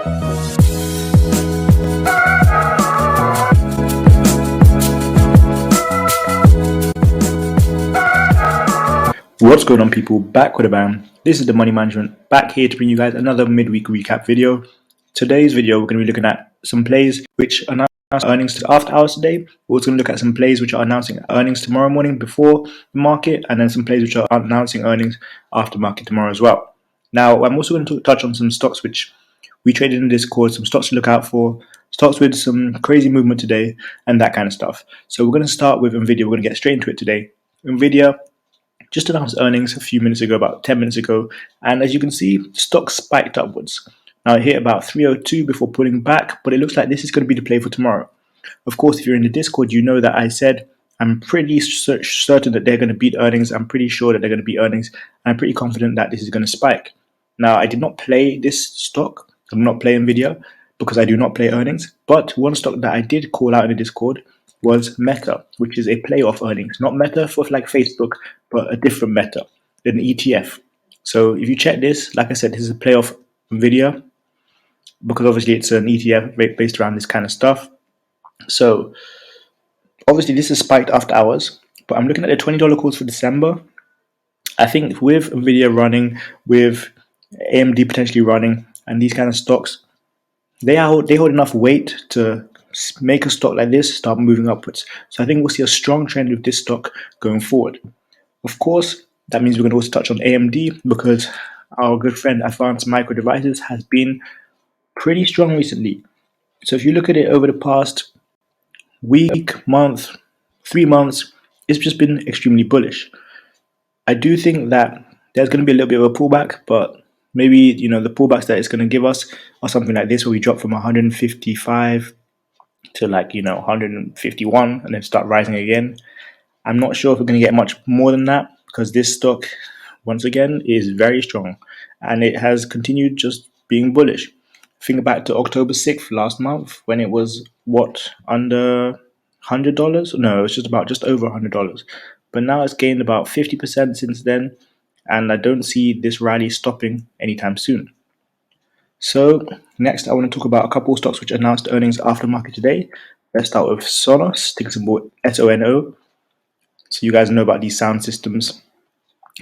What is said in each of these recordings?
What's going on, people? Back with a bang. This is the Money Management, back here to bring you guys another midweek recap video. Today's video, we're going to be looking at some plays which announce earnings after hours today. We're also going to look at some plays which are announcing earnings tomorrow morning before the market, and then some plays which are announcing earnings after market tomorrow as well. Now, I'm also going to touch on some stocks which we traded in Discord, some stocks to look out for, stocks with some crazy movement today, and that kind of stuff. So we're going to start with Nvidia. We're going to get straight into it today. Nvidia just announced earnings a few minutes ago, about 10 minutes ago, and as you can see, stock spiked upwards. Now it hit about 302 before pulling back, but it looks like this is going to be the play for tomorrow. Of course, if you're in the Discord, you know that I said I'm pretty certain that they're going to beat earnings. I'm pretty sure that they're going to beat earnings, and I'm pretty confident that this is going to spike. Now, I did not play this stock. I did not play Nvidia because I do not play earnings, but one stock that I did call out in the Discord was Meta, which is a play off earnings. Not Meta for like Facebook, but a different Meta, an ETF. So if you check this, like I said, this is a play off Nvidia because obviously it's an ETF based around this kind of stuff. So obviously this is spiked after hours, but I'm looking at the $20 calls for December. I think with Nvidia running, with AMD potentially running, and these kind of stocks, they hold enough weight to make a stock like this start moving upwards. So I think we'll see a strong trend with this stock going forward. Of course, that means we're going to also touch on AMD because our good friend Advanced Micro Devices has been pretty strong recently. So if you look at it over the past week, month, 3 months, it's just been extremely bullish. I do think that there's going to be a little bit of a pullback, but maybe the pullbacks that it's going to give us are something like this, where we drop from 155 to 151 and then start rising again. I'm not sure if we're going to get much more than that because this stock, once again, is very strong and it has continued just being bullish. Think back to October 6th last month when it was under $100? No, it's just over $100. But now it's gained about 50% since then, and I don't see this rally stopping anytime soon. So next, I want to talk about a couple of stocks which announced earnings after market today. Let's start with Sonos, ticker symbol SONO. So you guys know about these sound systems.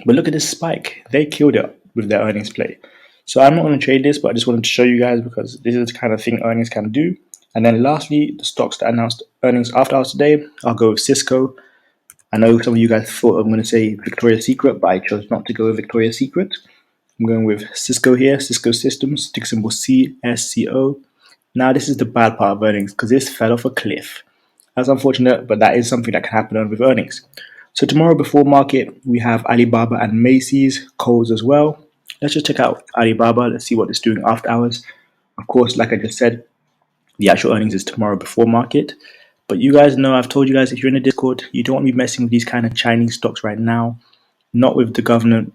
But look at this spike. They killed it with their earnings play. So I'm not going to trade this, but I just wanted to show you guys because this is the kind of thing earnings can do. And then lastly, the stocks that announced earnings after hours today, I'll go with Cisco. I know some of you guys thought I'm going to say Victoria's Secret, but I chose not to go with Victoria's Secret. I'm going with Cisco here, Cisco Systems, ticker symbol CSCO. Now this is the bad part of earnings because this fell off a cliff. That's unfortunate, but that is something that can happen with earnings. So tomorrow before market, we have Alibaba and Macy's, Kohl's as well. Let's just check out Alibaba. Let's see what it's doing after hours. Of course, like I just said, the actual earnings is tomorrow before market. But you guys know, I've told you guys, if you're in the Discord, you don't want to be messing with these kind of Chinese stocks right now. Not with the government,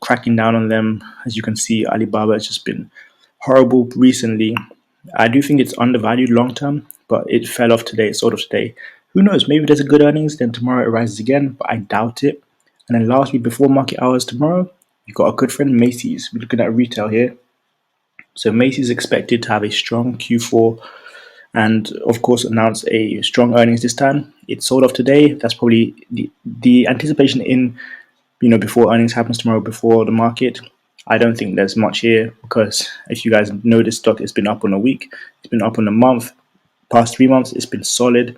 cracking down on them. As you can see, Alibaba has just been horrible recently. I do think it's undervalued long term, but it fell off today, sort of today. Who knows? Maybe there's a good earnings, then tomorrow it rises again, but I doubt it. And then lastly, before market hours tomorrow, you've got a good friend, Macy's. We're looking at retail here. So Macy's is expected to have a strong Q4 and, of course, announce a strong earnings this time. It sold off today. That's probably the anticipation in, before earnings happens tomorrow, before the market. I don't think there's much here because if you guys know this stock, it's been up on a week. It's been up on a month. Past 3 months, it's been solid.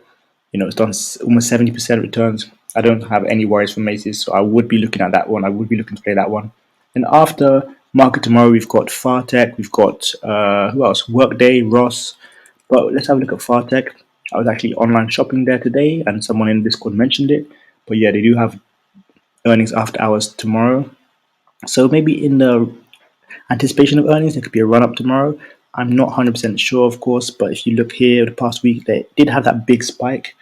It's done almost 70% returns. I don't have any worries for Macy's, so I would be looking at that one. I would be looking to play that one. And after market tomorrow, we've got Fartech, we've got who else? Workday, Ross. But let's have a look at Fartech. I was actually online shopping there today, and someone in Discord mentioned it. But yeah, they do have earnings after hours tomorrow. So maybe in the anticipation of earnings, there could be a run up tomorrow. I'm not 100% sure, of course, but if you look here the past week, they did have that big spike.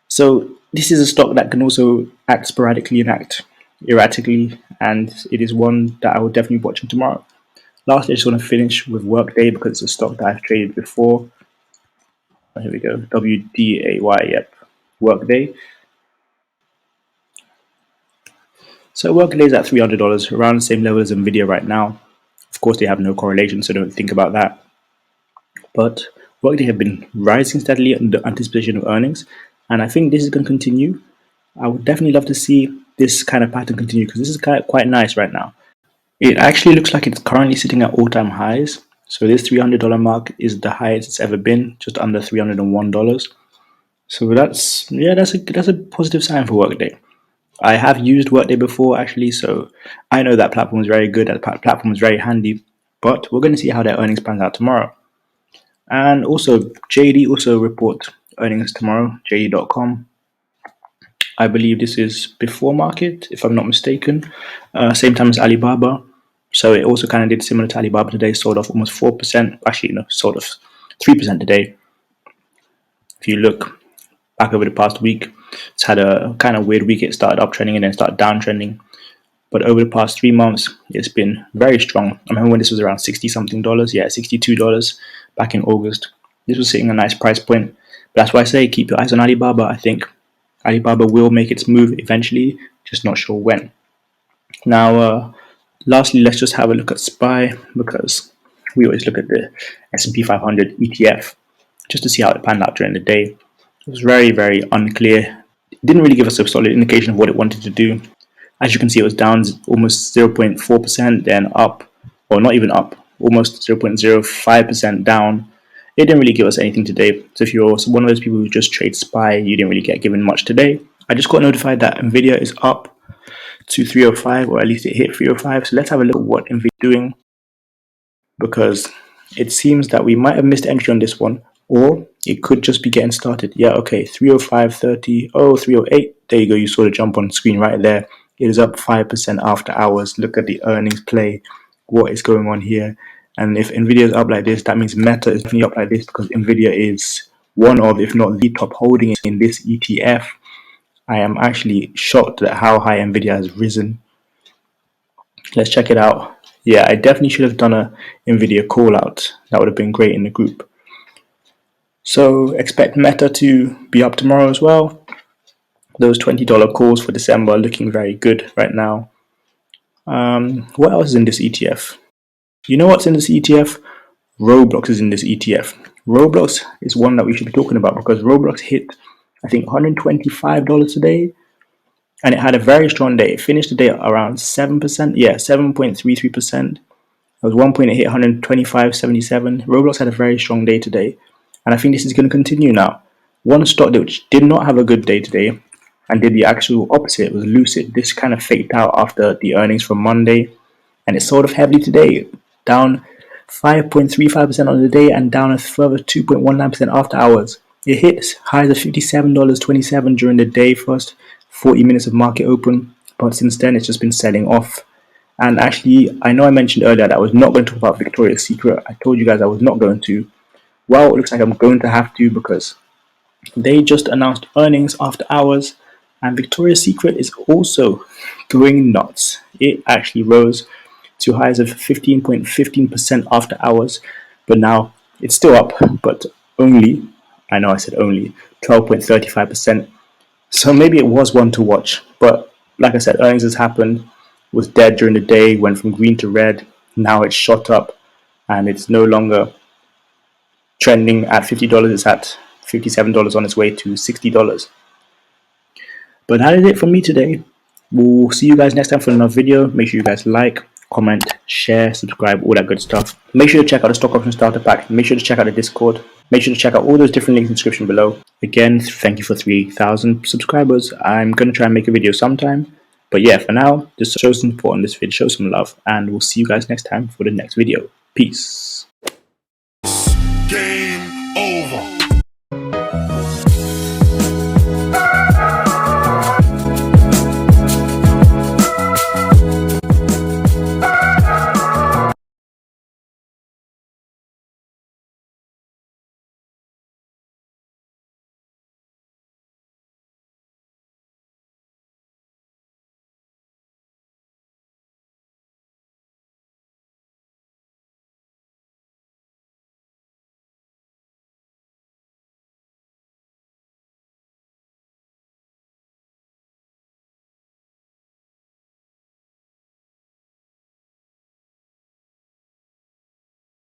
So this is a stock that can also act sporadically and act erratically, and it is one that I will definitely be watching tomorrow. Lastly, I just want to finish with Workday because it's a stock that I've traded before. Oh, here we go, WDAY, yep, Workday. So Workday is at $300, around the same level as Nvidia right now. Of course, they have no correlation, so don't think about that. But Workday have been rising steadily in the anticipation of earnings, and I think this is going to continue. I would definitely love to see this kind of pattern continue because this is quite nice right now. It actually looks like it's currently sitting at all-time highs. So this $300 mark is the highest it's ever been, just under $301. So that's a positive sign for Workday. I have used Workday before actually, so I know that platform is very good. That platform is very handy. But we're going to see how their earnings pans out tomorrow. And also, JD also report earnings tomorrow. JD.com. I believe this is before market, if I'm not mistaken. Same time as Alibaba. So it also kind of did similar to Alibaba today, sold off almost 4%. Actually, no, sold off 3% today. If you look back over the past week, it's had a kind of weird week. It started uptrending and then started downtrending. But over the past 3 months, it's been very strong. I remember when this was around 60 something dollars. Yeah, $62 back in August. This was sitting a nice price point. But that's why I say keep your eyes on Alibaba. I think Alibaba will make its move eventually, just not sure when. Now, lastly, let's just have a look at SPY because we always look at the S&P 500 ETF just to see how it panned out during the day. It was very, very unclear. It didn't really give us a solid indication of what it wanted to do. As you can see, it was down almost 0.4%, then up, or not even up, almost 0.05% down. It didn't really give us anything today. So if you're one of those people who just trade SPY, you didn't really get given much today. I just got notified that Nvidia is up to 305, or at least it hit 305. So let's have a look at what Nvidia is doing, because it seems that we might have missed entry on this one, or it could just be getting started. Yeah, okay, 305.30, oh, 308. There you go, you saw the jump on screen right there. It is up 5% after hours. Look at the earnings play. What is going on here? And if Nvidia is up like this, that means Meta is definitely up like this because Nvidia is one of, if not the top holding in this ETF. I am actually shocked at how high Nvidia has risen. Let's check it out. Yeah, I definitely should have done a Nvidia call out. That would have been great in the group. So expect Meta to be up tomorrow as well. Those $20 calls for December are looking very good right now. What else is in this ETF? You know what's in this ETF? Roblox is in this ETF. Roblox is one that we should be talking about because Roblox hit, I think, $125 today, and it had a very strong day. It finished the day around 7%. Yeah, 7.33%. It was one point it hit 125.77. Roblox had a very strong day today, and I think this is going to continue now. One stock which did not have a good day today and did the actual opposite was Lucid. This kind of faked out after the earnings from Monday, and it sold off heavily today, down 5.35% on the day and down a further 2.19% after hours. It hit highs of $57.27 during the day, first 40 minutes of market open, but since then it's just been selling off. And actually, I know I mentioned earlier that I was not going to talk about Victoria's Secret. I told you guys I was not going to. Well, it looks like I'm going to have to because they just announced earnings after hours, and Victoria's Secret is also going nuts. It actually rose to highs of 15.15% after hours, but now it's still up, but only, I know I said only, 12.35%. So maybe it was one to watch, but like I said, earnings has happened, was dead during the day, went from green to red, now it's shot up, and it's no longer trending at $50, it's at $57 on its way to $60. But that is it from me today. We'll see you guys next time for another video. Make sure you guys like, comment, share, subscribe, all that good stuff. Make sure to check out the stock option starter pack. Make sure to check out the Discord. Make sure to check out all those different links in the description below. Again, thank you for 3,000 subscribers. I'm going to try and make a video sometime. But yeah, for now, just show some support on this video, show some love, and we'll see you guys next time for the next video. Peace. Game over.